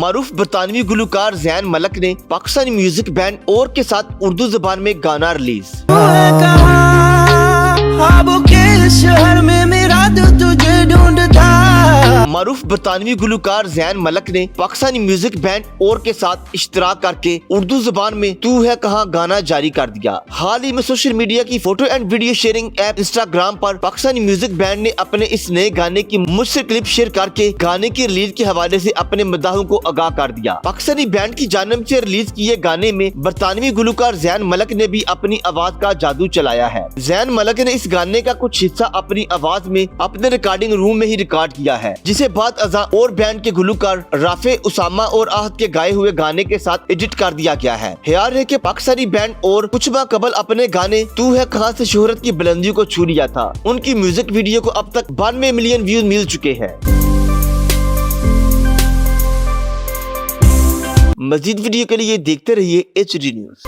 معروف برطانوی گلوکار زین ملک نے پاکستانی میوزک بینڈ اور کے ساتھ اردو زبان میں گانا ریلیز۔ معروف برطانوی گلوکار زین ملک نے پاکستانی میوزک بینڈ اور کے ساتھ اشتراک کر کے اردو زبان میں تو ہے کہاں گانا جاری کر دیا۔ حال ہی میں سوشل میڈیا کی photo and video sharing app Instagram پر پاکستانی میوزک بینڈ نے اپنے اس نئے گانے کی مجھ کلپ شیئر کر کے گانے کی ریلیز کے حوالے سے اپنے مداحوں کو آگاہ کر دیا۔ پاکستانی بینڈ کی جانب سے ریلیز کیے گانے میں برطانوی گلوکار زین ملک نے بھی اپنی آواز کا جادو چلایا ہے۔ زین ملک نے اس گانے کا کچھ حصہ اپنی آواز میں اپنے ریکارڈنگ روم میں ہی ریکارڈ کیا ہے، جسے بعد ازاں اور بینڈ کے گلوکار رافع اسامہ اور آہد کے گائے ہوئے گانے کے ساتھ ایڈٹ کر دیا گیا ہے۔ خیال ہے کہ پاکستانی بینڈ اور کچھ ماہ قبل اپنے گانے تو ہے کہاں سے شہرت کی بلندیوں کو چھو لیا تھا۔ ان کی میوزک ویڈیو کو اب تک 92 ملین ویوز مل چکے ہیں۔ مزید ویڈیو کے لیے دیکھتے رہیے HD نیوز۔